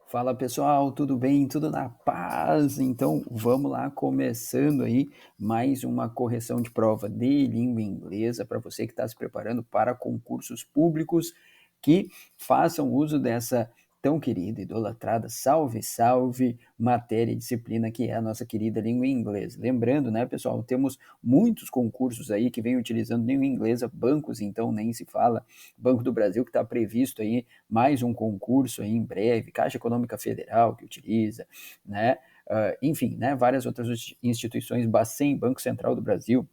Fala pessoal, tudo bem? Tudo na paz? Então vamos lá, começando aí mais uma correção de prova de língua inglesa para você que está se preparando para concursos públicos que façam uso dessa tão querida, idolatrada, salve, salve, matéria e disciplina que é a nossa querida língua inglesa. Lembrando, né, pessoal, temos muitos concursos aí que vêm utilizando língua inglesa, bancos então nem se fala, Banco do Brasil que está previsto aí mais um concurso aí em breve, Caixa Econômica Federal que utiliza, né? Enfim, né, várias outras instituições, Bacen, Banco Central do Brasil,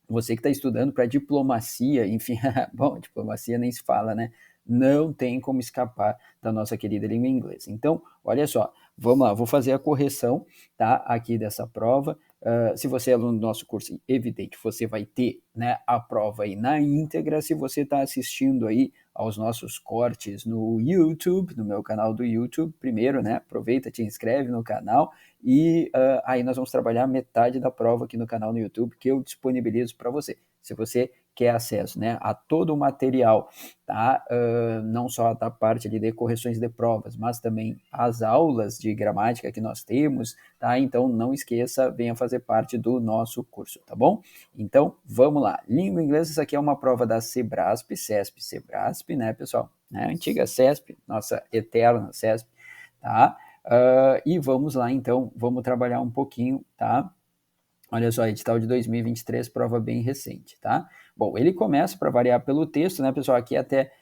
você que está estudando para diplomacia, enfim, bom, diplomacia nem se fala, né? Não tem como escapar da nossa querida língua inglesa. Então, olha só, vamos lá, vou fazer a correção, tá, aqui dessa prova. Se você é aluno do nosso curso, evidente, você vai ter, né, a prova aí na íntegra. Se você está assistindo aí aos nossos cortes no YouTube, no meu canal do YouTube, primeiro, né, aproveita, te inscreve no canal e aí nós vamos trabalhar metade da prova aqui no canal no YouTube que eu disponibilizo para você. Se você quer acesso, né, a todo o material, tá? Não só da parte ali de correções de provas, mas também as aulas de gramática que nós temos, tá? Então não esqueça, venha fazer parte do nosso curso, tá bom? Então vamos lá. Língua inglesa, isso aqui é uma prova da Sebrasp, CESP, Sebrasp, né, pessoal? Né? Antiga CESP, nossa eterna CESP, tá? E vamos lá, então, vamos trabalhar um pouquinho, tá? Olha só, edital de 2023, prova bem recente, tá? Bom, ele começa para variar pelo texto, né, pessoal? Aqui até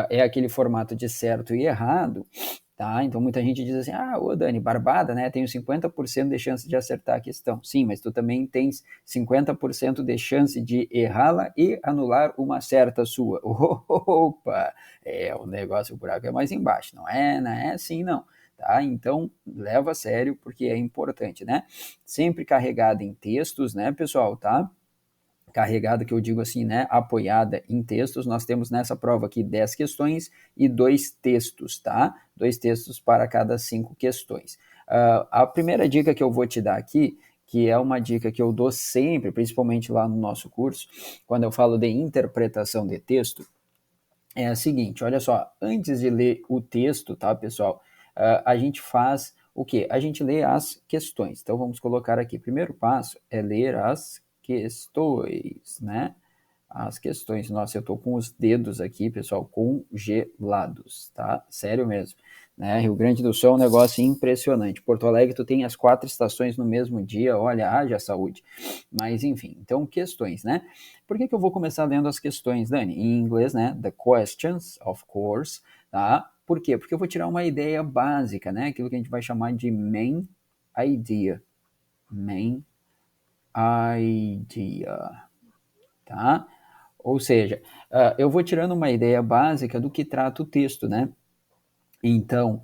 é aquele formato de certo e errado, tá? Então muita gente diz assim: ah, ô Dani, barbada, né? Tenho 50% de chance de acertar a questão. Sim, mas tu também tens 50% de chance de errá-la e anular uma certa sua. Opa! O negócio, o buraco é mais embaixo, não é? Não é assim, não. Tá? Então, leva a sério porque é importante, né? Sempre carregada em textos, né, pessoal, tá? Carregada, que eu digo assim, né, apoiada em textos. Nós temos nessa prova aqui 10 questões e 2 textos, tá? 2 textos para cada 5 questões. A primeira dica que eu vou te dar aqui, que é uma dica que eu dou sempre, principalmente lá no nosso curso, quando eu falo de interpretação de texto, é a seguinte, olha só, antes de ler o texto, tá, pessoal, a gente faz o quê? A gente lê as questões. Então, vamos colocar aqui, primeiro passo é ler as questões, né? As questões. Nossa, eu tô com os dedos aqui, pessoal, congelados, tá? Sério mesmo. Né? Rio Grande do Sul é um negócio impressionante. Porto Alegre, tu tem as 4 estações no mesmo dia, olha, haja saúde. Mas, enfim, então, questões, né? Por que eu vou começar lendo as questões, Dani? Em inglês, né? The questions, of course, tá? Por quê? Porque eu vou tirar uma ideia básica, né? Aquilo que a gente vai chamar de main idea. Main idea, tá? Ou seja, eu vou tirando uma ideia básica do que trata o texto, né? Então,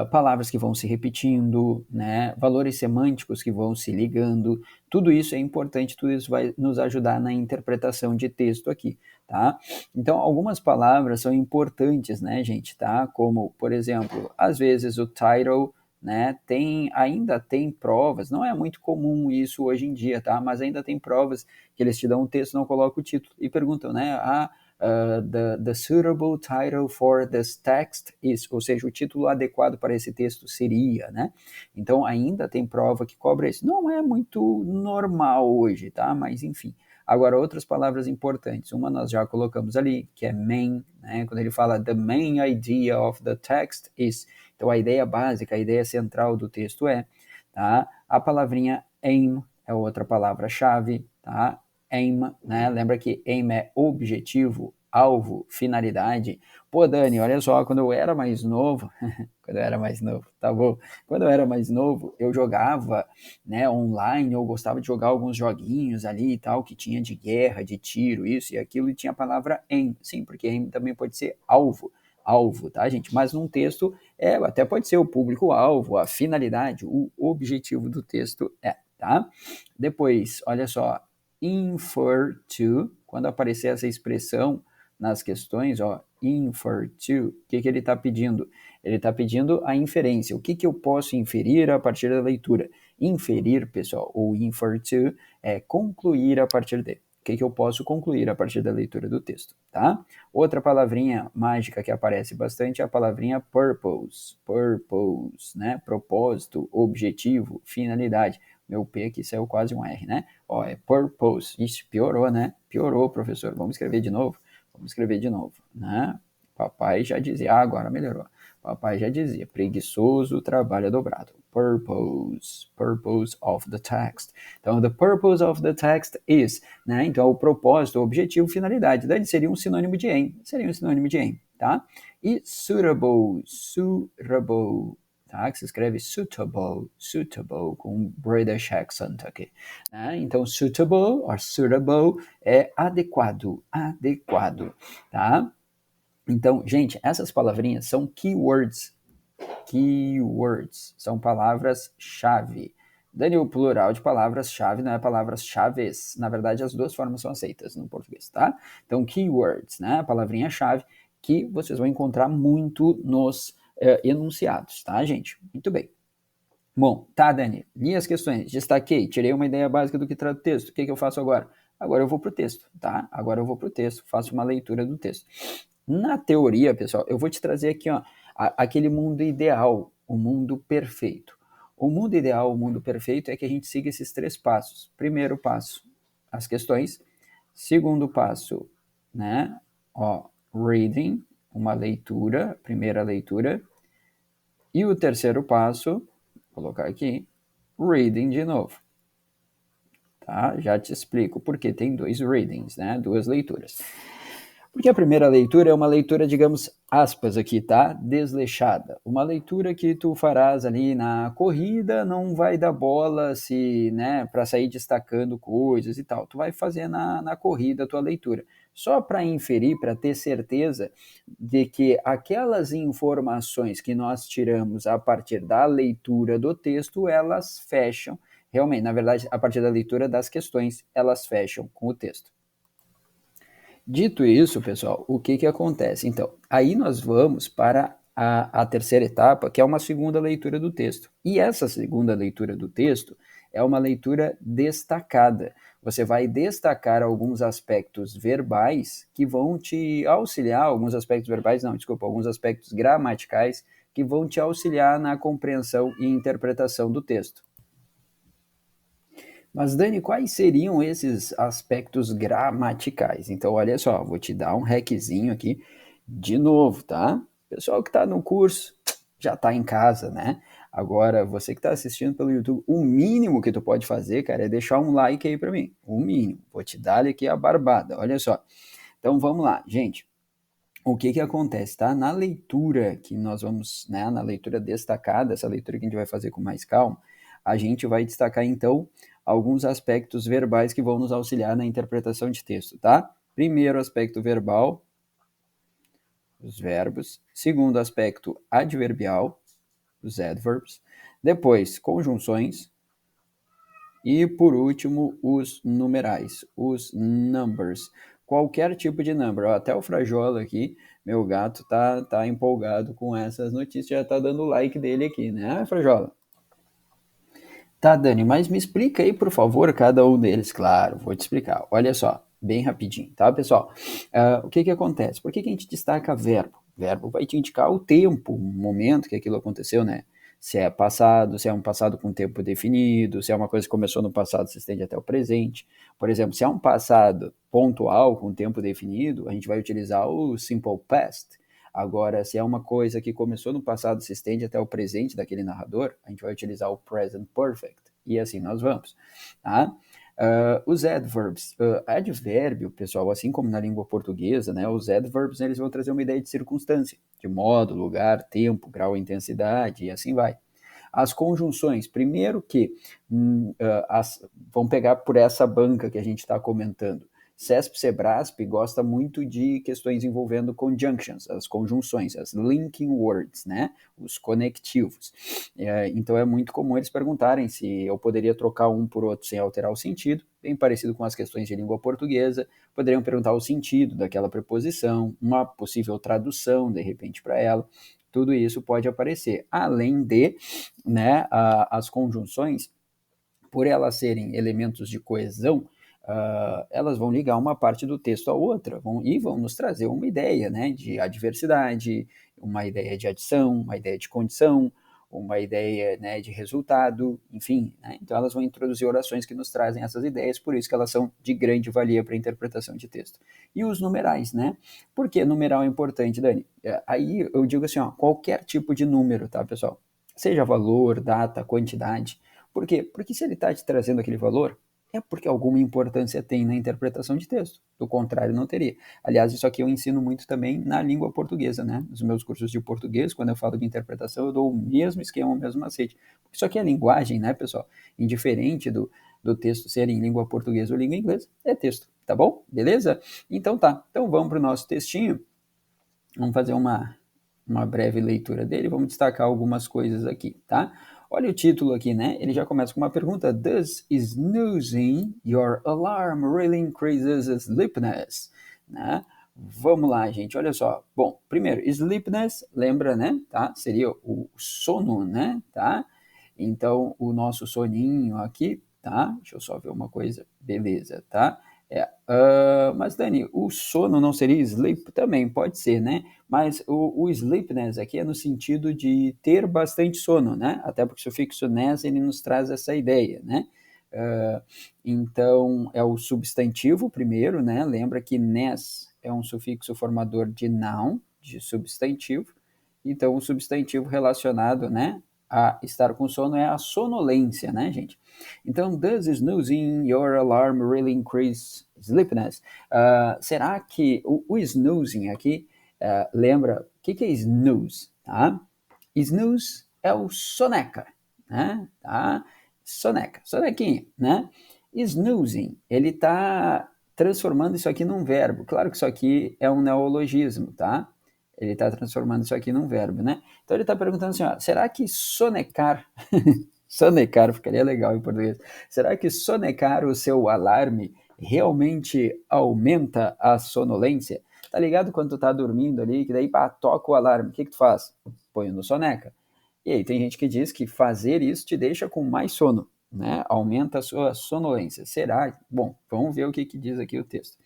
palavras que vão se repetindo, né? Valores semânticos que vão se ligando, tudo isso é importante, tudo isso vai nos ajudar na interpretação de texto aqui, tá? Então, algumas palavras são importantes, né, gente, tá? Como, por exemplo, às vezes o title, né, ainda tem provas, não é muito comum isso hoje em dia, tá? Mas ainda tem provas que eles te dão um texto, não colocam o título e perguntam, né? The suitable title for this text is, ou seja, o título adequado para esse texto seria, né? Então ainda tem prova que cobra isso. Não é muito normal hoje, tá? Mas enfim. Agora, outras palavras importantes. Uma nós já colocamos ali, que é main, né? Quando ele fala the main idea of the text is. Então, a ideia básica, a ideia central do texto é, tá? A palavrinha aim é outra palavra-chave, tá? Aim, né? Lembra que aim é objetivo, alvo, finalidade. Pô, Dani, olha só, quando eu era mais novo, quando eu era mais novo, tá bom? Quando eu era mais novo, eu jogava, né, online, eu gostava de jogar alguns joguinhos ali e tal, que tinha de guerra, de tiro, isso e aquilo, e tinha a palavra aim. Sim, porque aim também pode ser alvo, tá, gente? Mas num texto, até pode ser o público-alvo, a finalidade, o objetivo do texto tá? Depois, olha só, infer to, quando aparecer essa expressão nas questões, ó, infer to, o que ele está pedindo? Ele está pedindo a inferência. O que eu posso inferir a partir da leitura? Inferir, pessoal, ou infer to, é concluir a partir de. O que eu posso concluir a partir da leitura do texto, tá? Outra palavrinha mágica que aparece bastante é a palavrinha purpose. Purpose, né? Propósito, objetivo, finalidade. Meu P aqui saiu quase um R, né? Ó, é purpose. Isso, piorou, né? Piorou, professor. Vamos escrever de novo? Vamos escrever de novo, né? Papai já dizia, agora melhorou. Papai já dizia, preguiçoso trabalha dobrado. Purpose, purpose of the text. Então, the purpose of the text is, né? Então, o propósito, o objetivo, finalidade. Daí seria um sinônimo de aim. Seria um sinônimo de aim, tá? E suitable, suitable, tá? Que se escreve suitable, suitable, com um British accent aqui. Né? Então, suitable or suitable é adequado, adequado, tá? Então, gente, essas palavrinhas são keywords. Keywords são palavras-chave. Dani, o plural de palavras-chave não é palavras-chaves. Na verdade, as duas formas são aceitas no português, tá? Então, keywords, né? A palavrinha-chave que vocês vão encontrar muito nos enunciados, tá, gente? Muito bem. Bom, tá, Dani, li as questões, destaquei, tirei uma ideia básica do que trata o texto. O que eu faço agora? Agora eu vou para o texto, tá? Agora eu vou para o texto, faço uma leitura do texto. Na teoria, pessoal, eu vou te trazer aqui, ó, aquele mundo ideal, o mundo perfeito. O mundo ideal, o mundo perfeito é que a gente siga esses 3 passos. Primeiro passo, as questões. Segundo passo, né? Ó, reading, uma leitura, primeira leitura. E o terceiro passo, vou colocar aqui, reading de novo. Tá? Já te explico porque tem 2 readings, né? 2 leituras. Porque a primeira leitura é uma leitura, digamos, aspas aqui, tá? Desleixada. Uma leitura que tu farás ali na corrida, não vai dar bola se, né, para sair destacando coisas e tal. Tu vai fazer na corrida a tua leitura. Só para inferir, para ter certeza de que aquelas informações que nós tiramos a partir da leitura do texto, elas fecham, realmente, na verdade, a partir da leitura das questões, elas fecham com o texto. Dito isso, pessoal, o que acontece? Então, aí nós vamos para a terceira etapa, que é uma segunda leitura do texto. E essa segunda leitura do texto é uma leitura destacada. Você vai destacar alguns aspectos verbais que vão te auxiliar, alguns aspectos verbais, não, desculpa, alguns aspectos gramaticais que vão te auxiliar na compreensão e interpretação do texto. Mas, Dani, quais seriam esses aspectos gramaticais? Então, olha só, vou te dar um hackzinho aqui de novo, tá? Pessoal que está no curso já está em casa, né? Agora, você que está assistindo pelo YouTube, o mínimo que tu pode fazer, cara, é deixar um like aí para mim. O mínimo. Vou te dar aqui a barbada, olha só. Então, vamos lá, gente. O que acontece, tá? Na leitura que nós vamos, né? Na leitura destacada, essa leitura que a gente vai fazer com mais calma, a gente vai destacar, então, alguns aspectos verbais que vão nos auxiliar na interpretação de texto, tá? Primeiro aspecto verbal, os verbos. Segundo aspecto adverbial, os adverbs. Depois, conjunções. E, por último, os numerais, os numbers. Qualquer tipo de number. Ó, até o Frajola aqui, meu gato, tá empolgado com essas notícias, já tá dando o like dele aqui, né, Frajola? Tá, Dani, mas me explica aí, por favor, cada um deles. Claro, vou te explicar. Olha só, bem rapidinho, tá, pessoal? O que acontece? Por que a gente destaca verbo? Verbo vai te indicar o tempo, o momento que aquilo aconteceu, né? Se é passado, se é um passado com tempo definido, se é uma coisa que começou no passado, se estende até o presente. Por exemplo, se é um passado pontual com tempo definido, a gente vai utilizar o simple past. Agora, se é uma coisa que começou no passado, se estende até o presente daquele narrador, a gente vai utilizar o present perfect. E assim nós vamos. Tá? Os adverbs. Advérbio, pessoal, assim como na língua portuguesa, né, os adverbs eles vão trazer uma ideia de circunstância, de modo, lugar, tempo, grau, intensidade, e assim vai. As conjunções, primeiro que vão pegar por essa banca que a gente está comentando. CESP Sebrasp gosta muito de questões envolvendo conjunctions, as conjunções, as linking words, né? Os conectivos. Então é muito comum eles perguntarem se eu poderia trocar um por outro sem alterar o sentido, bem parecido com as questões de língua portuguesa. Poderiam perguntar o sentido daquela preposição, uma possível tradução, de repente, para ela. Tudo isso pode aparecer, além de, né, as conjunções, por elas serem elementos de coesão, elas vão ligar uma parte do texto à outra e vão nos trazer uma ideia, né, de adversidade, uma ideia de adição, uma ideia de condição, uma ideia, né, de resultado, enfim, né? Então elas vão introduzir orações que nos trazem essas ideias, por isso que elas são de grande valia para a interpretação de texto. E os numerais, né? Por que numeral é importante, Dani? Aí eu digo assim, ó, qualquer tipo de número, tá, pessoal? Seja valor, data, quantidade. Por quê? Porque se ele está te trazendo aquele valor, é porque alguma importância tem na interpretação de texto. Do contrário, não teria. Aliás, isso aqui eu ensino muito também na língua portuguesa, né? Nos meus cursos de português, quando eu falo de interpretação, eu dou o mesmo esquema, o mesmo macete. Isso aqui é linguagem, né, pessoal? Indiferente do texto ser em língua portuguesa ou língua inglesa, é texto, tá bom? Beleza? Então tá. Então vamos para o nosso textinho. Vamos fazer uma breve leitura dele, vamos destacar algumas coisas aqui, tá? Olha o título aqui, né? Ele já começa com uma pergunta: Does snoozing your alarm really increases sleepiness? Né? Vamos lá, gente, olha só. Bom, primeiro, sleepiness, lembra, né? Tá? Seria o sono, né? Tá? Então, o nosso soninho aqui, tá? Deixa eu só ver uma coisa. Beleza, tá? Mas, Dani, o sono não seria sleep? Também pode ser, né? Mas o sleepiness aqui é no sentido de ter bastante sono, né? Até porque o sufixo ness, ele nos traz essa ideia, né? Então, é o substantivo primeiro, né? Lembra que ness é um sufixo formador de noun, de substantivo. Então, o substantivo relacionado, né, a estar com sono é a sonolência, né, gente? Então, does snoozing your alarm really increase sleepiness? Será que o snoozing aqui, lembra, o que é snooze, tá? Snooze é o soneca, né? Tá? Soneca, sonequinha, né? Snoozing, ele está transformando isso aqui num verbo. Claro que isso aqui é um neologismo, tá? Ele está transformando isso aqui num verbo, né? Então ele está perguntando assim, ó, será que sonecar, sonecar ficaria legal em português, será que sonecar o seu alarme realmente aumenta a sonolência? Tá ligado quando tu tá dormindo ali, que daí pá, toca o alarme, o que que tu faz? Põe no soneca. E aí tem gente que diz que fazer isso te deixa com mais sono, né? Aumenta a sua sonolência. Será? Bom, vamos ver o que diz aqui o texto.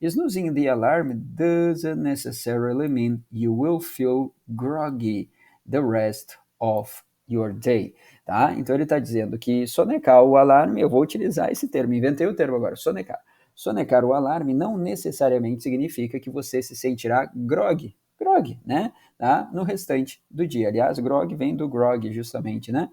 Snoozing the alarm doesn't necessarily mean you will feel groggy the rest of your day, tá? Então ele está dizendo que sonecar o alarme, eu vou utilizar esse termo, inventei o termo agora, sonecar. Sonecar o alarme não necessariamente significa que você se sentirá grog, né? Tá? No restante do dia. Aliás, grog vem do grog, justamente, né?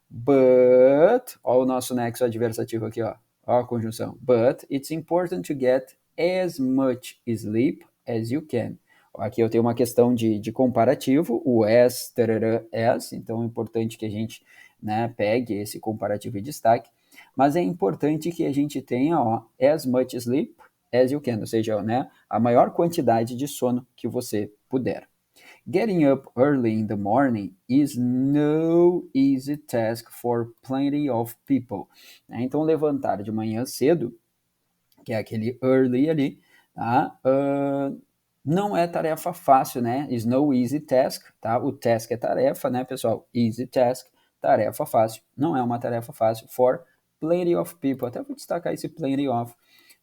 But, ó o nosso nexo adversativo aqui, ó a conjunção. But it's important to get as much sleep as you can. Aqui eu tenho uma questão de comparativo, o as, tarará, as, então é importante que a gente, né, pegue esse comparativo e destaque, mas é importante que a gente tenha, ó, as much sleep as you can, ou seja, né, a maior quantidade de sono que você puder. Getting up early in the morning is no easy task for plenty of people. Então, levantar de manhã cedo, que é aquele early ali, tá? Não é tarefa fácil, né? Is no easy task, tá? O task é tarefa, né, pessoal? Easy task, tarefa fácil. Não é uma tarefa fácil for plenty of people. Até vou destacar esse plenty of,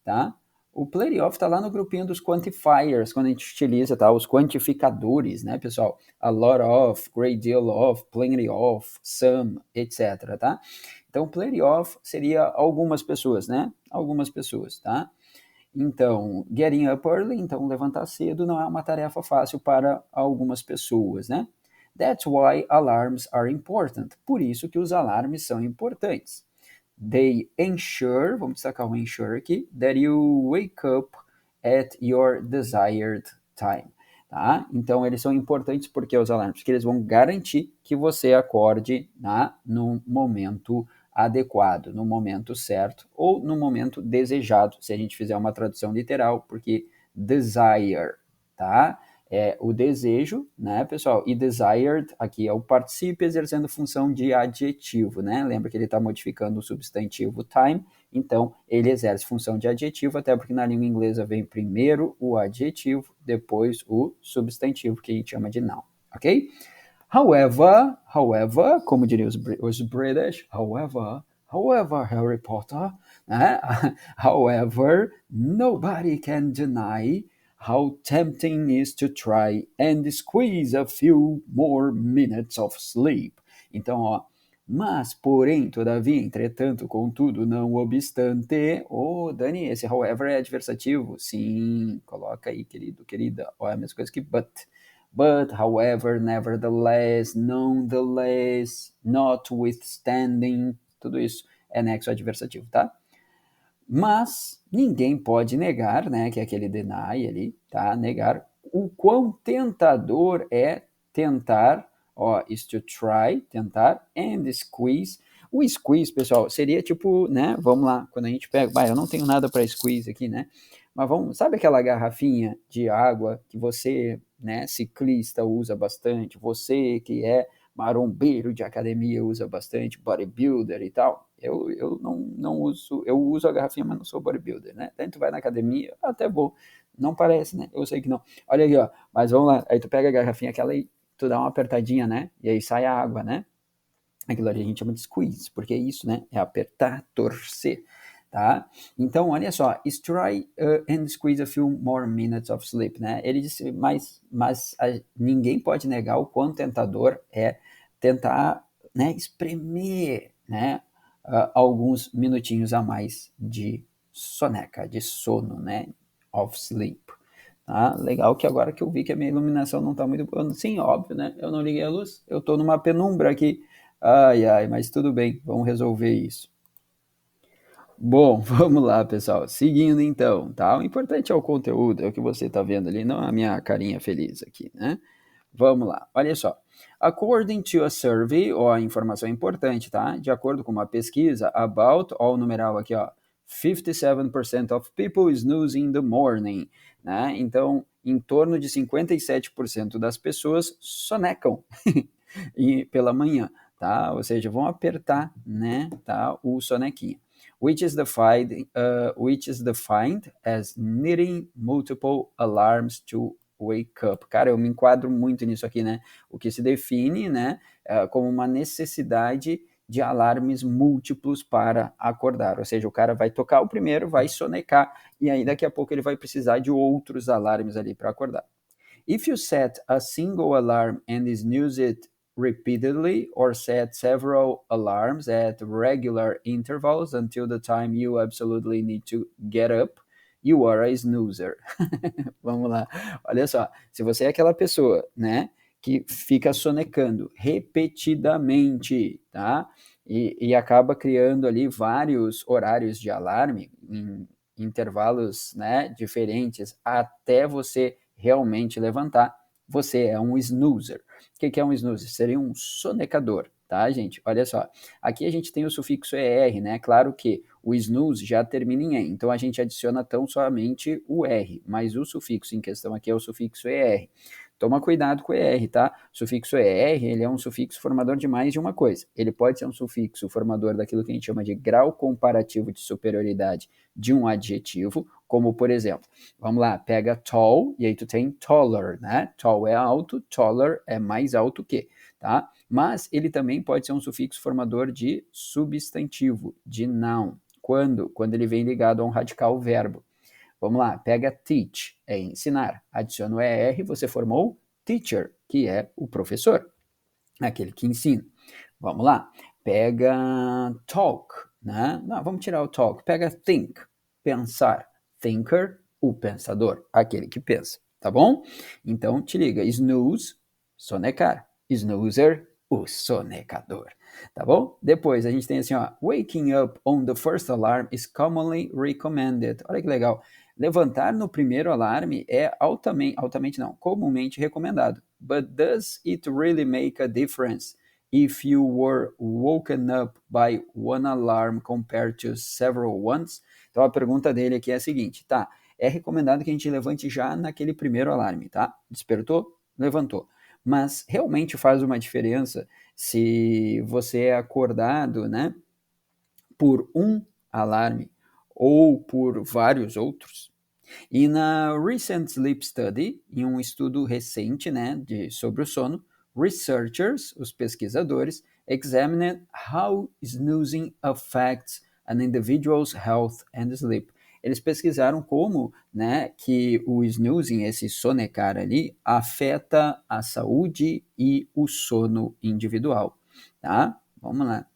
tá? O plenty of está lá no grupinho dos quantifiers, quando a gente utiliza, tá? Os quantificadores, né, pessoal? A lot of, great deal of, plenty of, some, etc, tá? Então, plenty of seria algumas pessoas, né? Algumas pessoas, tá? Então, getting up early, então levantar cedo, não é uma tarefa fácil para algumas pessoas, né? That's why alarms are important. Por isso que os alarmes são importantes. They ensure, vamos destacar o ensure aqui, that you wake up at your desired time. Tá? Então, eles são importantes porque os alarmes, porque eles vão garantir que você acorde, tá, no momento adequado, no momento certo ou no momento desejado, se a gente fizer uma tradução literal, porque desire, tá? É o desejo, né, pessoal? E desired aqui é o particípio exercendo função de adjetivo, né? Lembra que ele está modificando o substantivo time, então ele exerce função de adjetivo, até porque na língua inglesa vem primeiro o adjetivo, depois o substantivo, que a gente chama de noun, ok? However, como diriam os British, However, Harry Potter, né? However, nobody can deny how tempting is to try and squeeze a few more minutes of sleep. Então, ó, mas, porém, todavia, entretanto, contudo, não obstante. Ô, Dani, esse however é adversativo? Sim, coloca aí, querido, querida. Ó, é a mesma coisa que but. But, however, nevertheless, nonetheless, notwithstanding, tudo isso é nexo adversativo, tá? Mas ninguém pode negar, né, que é aquele deny ali, tá? Negar o quão tentador é tentar, ó, is to try, tentar, and squeeze. O squeeze, pessoal, seria tipo, né, vamos lá, quando a gente pega, eu não tenho nada para squeeze aqui, né? Mas vamos, sabe aquela garrafinha de água que você, né, ciclista usa bastante, você que é marombeiro de academia usa bastante, bodybuilder e tal. Eu não uso, eu uso a garrafinha, mas não sou bodybuilder, né? Daí tu vai na academia, até vou. Não parece, né? Eu sei que não. Olha aqui, ó. Mas vamos lá. Aí tu pega a garrafinha aquela e tu dá uma apertadinha, né? E aí sai a água, né? Aquilo ali a gente chama de squeeze, porque é isso, né? É apertar, torcer, tá? Então, olha só, try and squeeze a few more minutes of sleep, né? Ele disse, mas ninguém pode negar o quão tentador é tentar, né, espremer, né, alguns minutinhos a mais de soneca, de sono, né, of sleep. Tá? Legal que agora que eu vi que a minha iluminação não está muito boa. Sim, óbvio, né? Eu não liguei a luz, eu estou numa penumbra aqui. Ai, ai, mas tudo bem, vamos resolver isso. Bom, vamos lá, pessoal. Seguindo então, tá? O importante é o conteúdo, é o que você está vendo ali, não a minha carinha feliz aqui, né? Vamos lá, olha só. According to a survey, ó, a informação é importante, tá? De acordo com uma pesquisa, about, ó, o numeral aqui, ó, 57% of people snooze in the morning, né? Então, em torno de 57% das pessoas sonecam pela manhã, tá? Ou seja, vão apertar, né, tá, o sonequinho. Which is defined as needing multiple alarms to wake up. Cara, eu me enquadro muito nisso aqui, né? O que se define, né, como uma necessidade de alarmes múltiplos para acordar. Ou seja, o cara vai tocar o primeiro, vai sonecar, e aí daqui a pouco ele vai precisar de outros alarmes ali para acordar. If you set a single alarm and snooze it repeatedly, or set several alarms at regular intervals until the time you absolutely need to get up, you are a snoozer. Vamos lá. Olha só, se você é aquela pessoa, né, que fica sonecando repetidamente, tá? E acaba criando ali vários horários de alarme em intervalos, né, diferentes até você realmente levantar, você é um snoozer. O que é um snoozer? Seria um sonecador, tá, gente? Olha só, aqui a gente tem o sufixo ER, né? Claro que o snooze já termina em E, então a gente adiciona tão somente o R, mas o sufixo em questão aqui é o sufixo ER. Toma cuidado com o ER, tá? O sufixo ER, ele é um sufixo formador de mais de uma coisa. Ele pode ser um sufixo formador daquilo que a gente chama de grau comparativo de superioridade de um adjetivo, como por exemplo, vamos lá, pega tall e aí tu tem taller, né? Tall é alto, taller é mais alto que, tá? Mas ele também pode ser um sufixo formador de substantivo, de noun. Quando? Quando ele vem ligado a um radical verbo. Vamos lá, pega teach, é ensinar. Adiciona o ER, você formou teacher, que é o professor, aquele que ensina. Vamos lá, pega talk, né? Não, vamos tirar o talk. Pega think, pensar. Thinker, o pensador, aquele que pensa, tá bom? Então, te liga, snooze, sonecar. Snoozer, o sonecador, tá bom? Depois a gente tem assim, ó, waking up on the first alarm is commonly recommended. Olha que legal. Levantar no primeiro alarme é altamente não, comumente recomendado. But does it really make a difference if you were woken up by one alarm compared to several ones? Então a pergunta dele aqui é a seguinte, tá? É recomendado que a gente levante já naquele primeiro alarme, tá? Despertou? Levantou. Mas realmente faz uma diferença se você é acordado, né, por um alarme ou por vários outros? E na Recent Sleep Study, em um estudo recente, né, sobre o sono, Researchers, os pesquisadores, examined how snoozing affects an individual's health and sleep. Eles pesquisaram como, né, que o snoozing, esse sonecar ali, afeta a saúde e o sono individual, tá? Vamos lá.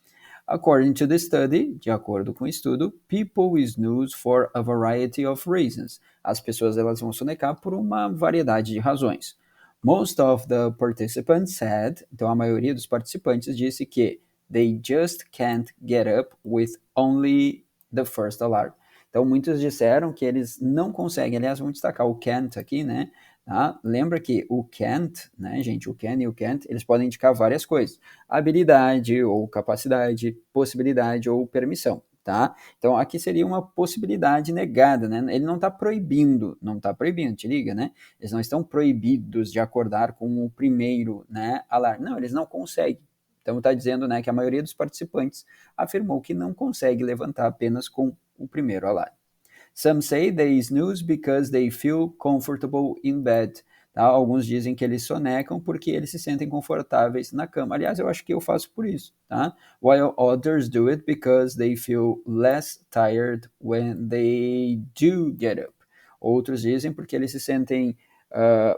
According to the study, de acordo com o estudo, people snooze for a variety of reasons. As pessoas elas vão sonecar por uma variedade de razões. Most of the participants said, então a maioria dos participantes disse que they just can't get up with only the first alarm. Então muitos disseram que eles não conseguem, aliás, vamos destacar o can't aqui, né? Tá? Lembra que o can't, né, gente, o can e o can't, eles podem indicar várias coisas. Habilidade ou capacidade, possibilidade ou permissão, tá? Então aqui seria uma possibilidade negada, né? Ele não está proibindo, te liga, né? Eles não estão proibidos de acordar com o primeiro, né, alarme. Não, eles não conseguem. Então está dizendo, né, que a maioria dos participantes afirmou que não consegue levantar apenas com o primeiro alarme. Some say they snooze because they feel comfortable in bed. Tá? Alguns dizem que eles sonecam porque eles se sentem confortáveis na cama. Aliás, eu acho que eu faço por isso. Tá? While others do it because they feel less tired when they do get up. Outros dizem porque eles se sentem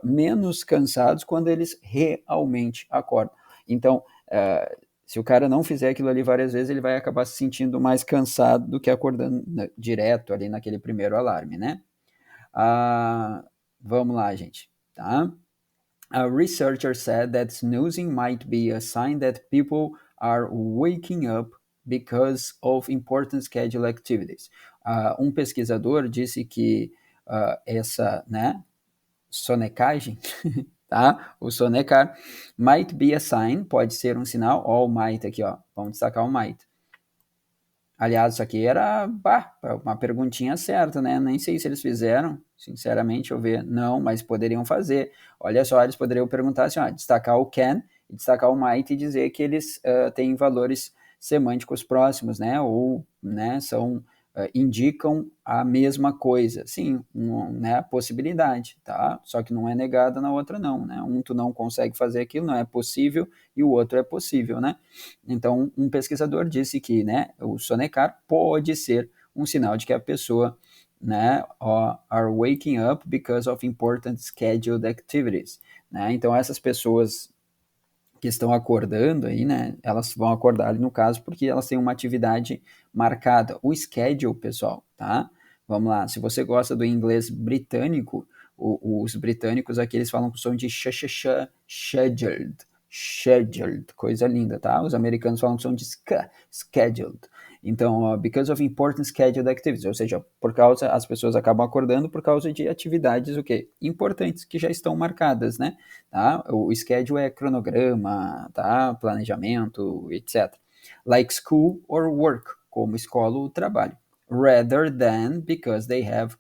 menos cansados quando eles realmente acordam. Então, se o cara não fizer aquilo ali várias vezes, ele vai acabar se sentindo mais cansado do que acordando direto ali naquele primeiro alarme, né? Vamos lá, gente, tá? A researcher said that snoozing might be a sign that people are waking up because of important schedule activities. Um pesquisador disse que essa, né, sonecagem, tá? O sonecar might be a sign, pode ser um sinal, ó, o might aqui, ó, vamos destacar o might. Aliás, isso aqui era uma perguntinha certa, né? Nem sei se eles fizeram, sinceramente, eu ver, não, mas poderiam fazer. Olha só, eles poderiam perguntar assim, ó, destacar o can e destacar o might e dizer que eles têm valores semânticos próximos, né? Ou, né, são indicam a mesma coisa. Sim, né, possibilidade, tá? Só que não é negada na outra não, né? Um tu não consegue fazer aquilo, não é possível, e o outro é possível, né? Então, um pesquisador disse que, né, o sonecar pode ser um sinal de que a pessoa, né, are waking up because of important scheduled activities, né? Então, essas pessoas que estão acordando aí, né, elas vão acordar ali no caso porque elas têm uma atividade marcada. O schedule, pessoal, tá? Vamos lá, se você gosta do inglês britânico, os britânicos aqui eles falam com som de scheduled, scheduled, coisa linda, tá? Os americanos falam com som de scheduled. Então, because of important scheduled activities, ou seja, por causa, as pessoas acabam acordando por causa de atividades, o quê? Importantes, que já estão marcadas, né? Tá? O schedule é cronograma, tá? Planejamento, etc. Like school or work, como escola ou trabalho. Rather than because they have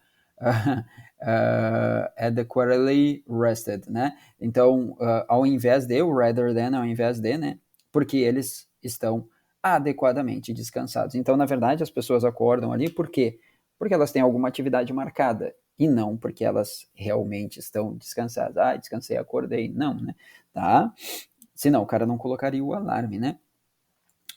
adequately rested, né? Então, ao invés de, o rather than, ao invés de, né? Porque eles estão adequadamente descansados. Então, na verdade, as pessoas acordam ali por quê? Porque elas têm alguma atividade marcada e não porque elas realmente estão descansadas. Ah, descansei, acordei. Não, né? Tá? Senão o cara não colocaria o alarme, né?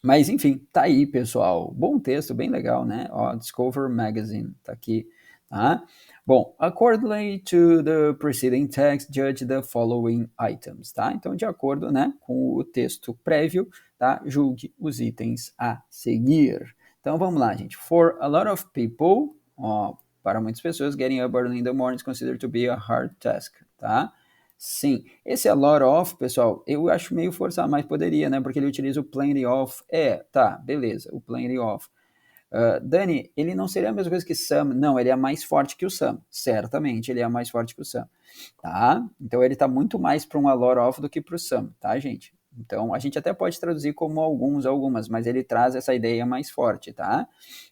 Mas enfim, tá aí, pessoal. Bom texto, bem legal, né? Ó, Discover Magazine, tá aqui, tá? Bom, accordingly to the preceding text, judge the following items, tá? Então, de acordo, né, com o texto prévio, tá? Julgue os itens a seguir. Então, vamos lá, gente. For a lot of people, ó, para muitas pessoas, getting up early in the morning is considered to be a hard task, tá? Sim, esse a lot of, pessoal, eu acho meio forçado, mas poderia, né? Porque ele utiliza o plenty of. Tá, beleza, o plenty of. Dani, ele não seria a mesma coisa que some? Não, ele é mais forte que o some. Certamente, ele é mais forte que o some, tá? Então, ele tá muito mais para um a lot of do que para o some, tá, gente? Então, a gente até pode traduzir como algumas, mas ele traz essa ideia mais forte, tá?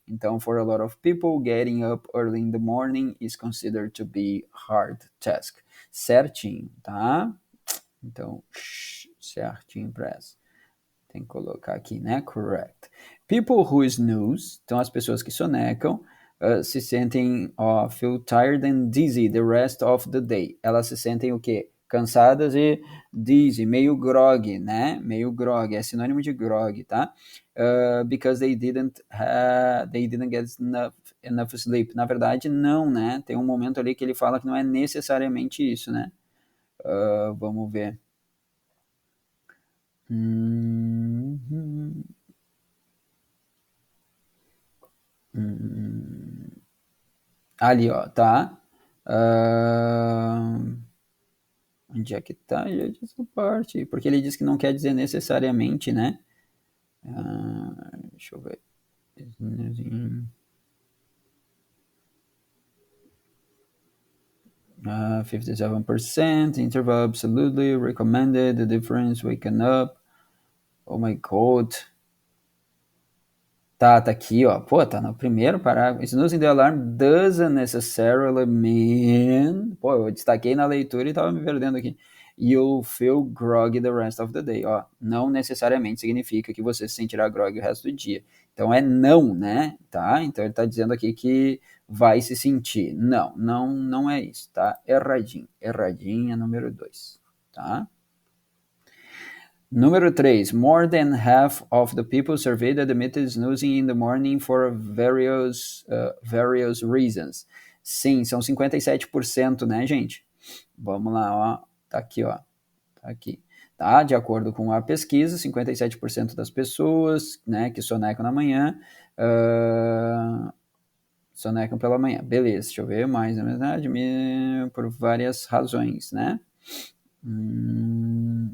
Então, for a lot of people, getting up early in the morning is considered to be hard task. Certinho, tá? Então, certinho, press. Tem que colocar aqui, né? Correct. People who snooze, então as pessoas que sonecam, se sentem, feel tired and dizzy the rest of the day. Elas se sentem o quê? cansadas e dizzy, meio grog, né? Meio grog, é sinônimo de grog, tá? Because they didn't get enough sleep. Na verdade, não, né? Tem um momento ali que ele fala que não é necessariamente isso, né? Vamos ver. Ali, ó, tá? Onde é que tá, gente, essa parte? Porque ele diz que não quer dizer necessariamente, né? Deixa eu ver. 57%, interval absolutely recommended, the difference waking up. Oh my god. Tá aqui, ó. Pô, tá no primeiro parágrafo. Snoozing the alarm doesn't necessarily mean. Pô, eu destaquei na leitura e tava me perdendo aqui. You'll feel groggy the rest of the day. Ó, não necessariamente significa que você se sentirá groggy o resto do dia. Então é não, né? Tá? Então ele tá dizendo aqui que vai se sentir. Não, não é isso, tá? Erradinho. Erradinha número 2, tá? Número 3. More than half of the people surveyed admitted snoozing in the morning for various reasons. Sim, são 57%, né, gente? Vamos lá, ó. Tá aqui, ó. Tá aqui. Tá? De acordo com a pesquisa, 57% das pessoas, né, que sonecam na manhã, sonecam pela manhã. Beleza, deixa eu ver mais, na verdade, por várias razões, né?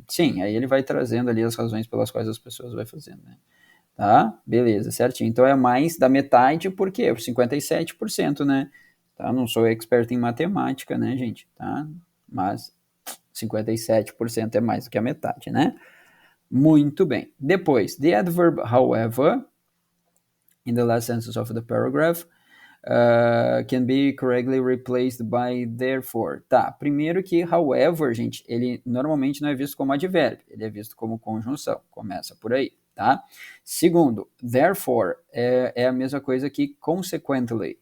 Sim, aí ele vai trazendo ali as razões pelas quais as pessoas vão fazendo, né? Tá? Beleza, certinho. Então é mais da metade, por quê? 57%, né? Tá? Não sou expert em matemática, né, gente? Tá? Mas 57% é mais do que a metade, né? Muito bem. Depois, the adverb however, in the last sentence of the paragraph, can be correctly replaced by therefore. Tá, primeiro que however, gente, ele normalmente não é visto como advérbio, ele é visto como conjunção, começa por aí, tá? Segundo, therefore é a mesma coisa que consequently.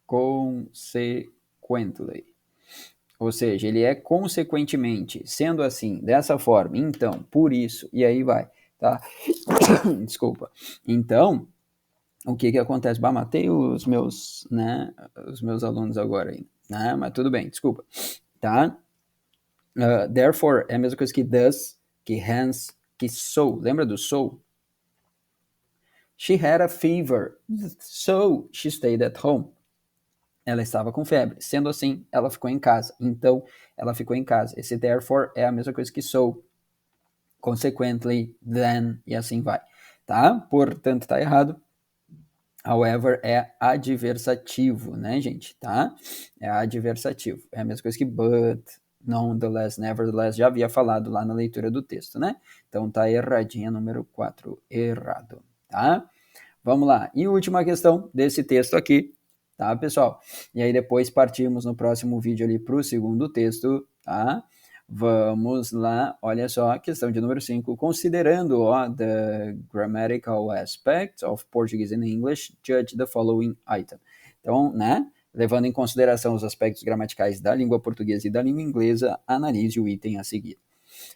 Consequently. Ou seja, ele é consequentemente, sendo assim, dessa forma, então, por isso, e aí vai, tá? Desculpa. Então, o que que acontece? Bah, matei os meus, né, os meus alunos agora aí, né? Mas tudo bem, desculpa, tá? Therefore é a mesma coisa que thus, que hence, que so. Lembra do so? She had a fever, so she stayed at home. Ela estava com febre. Sendo assim, ela ficou em casa. Então, ela ficou em casa. Esse therefore é a mesma coisa que so. Consequently, then, e assim vai. Tá? Portanto, tá errado. However, é adversativo, né, gente? Tá? É adversativo. É a mesma coisa que but, nonetheless, nevertheless. Já havia falado lá na leitura do texto, né? Então tá erradinha, número 4. Errado, tá? Vamos lá. E última questão desse texto aqui, tá, pessoal? E aí depois partimos no próximo vídeo ali para o segundo texto, tá? Vamos lá, olha só, questão de número 5. Considerando the grammatical aspects of Portuguese and English, judge the following item. Então, né, levando em consideração os aspectos gramaticais da língua portuguesa e da língua inglesa, analise o item a seguir.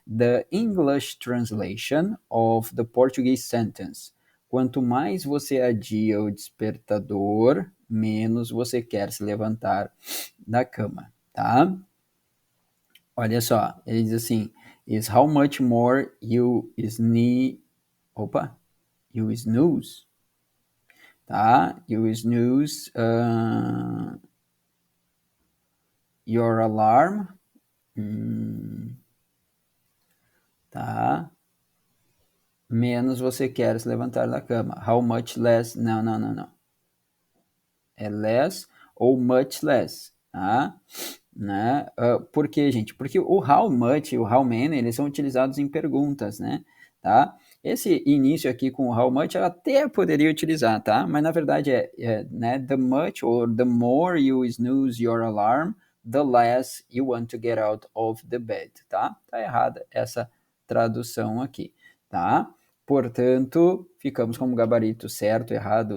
The English translation of the Portuguese sentence. Quanto mais você adia o despertador, menos você quer se levantar da cama, tá? Olha só, ele diz assim, is how much more you snooze, you snooze, tá? You snooze your alarm, tá? Menos você quer se levantar da cama. How much less, não. É less ou much less, tá? Né? Por quê, gente? Porque o how much e o how many, eles são utilizados em perguntas, né? Tá? Esse início aqui com o how much eu até poderia utilizar, tá? Mas na verdade né? The much or the more you snooze your alarm, the less you want to get out of the bed, tá? Tá errada essa tradução aqui, tá? Portanto, ficamos como gabarito certo, errado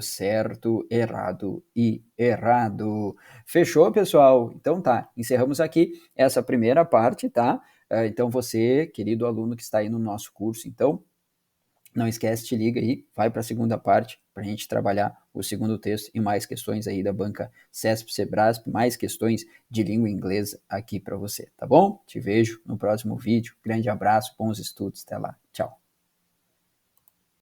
e errado. Fechou, pessoal? Então tá, encerramos aqui essa primeira parte, tá? Então você, querido aluno que está aí no nosso curso, então, não esquece, te liga aí, vai para a segunda parte para a gente trabalhar o segundo texto e mais questões aí da banca CESP, Sebrasp, mais questões de língua inglesa aqui para você, tá bom? Te vejo no próximo vídeo. Grande abraço, bons estudos, até lá. Tchau.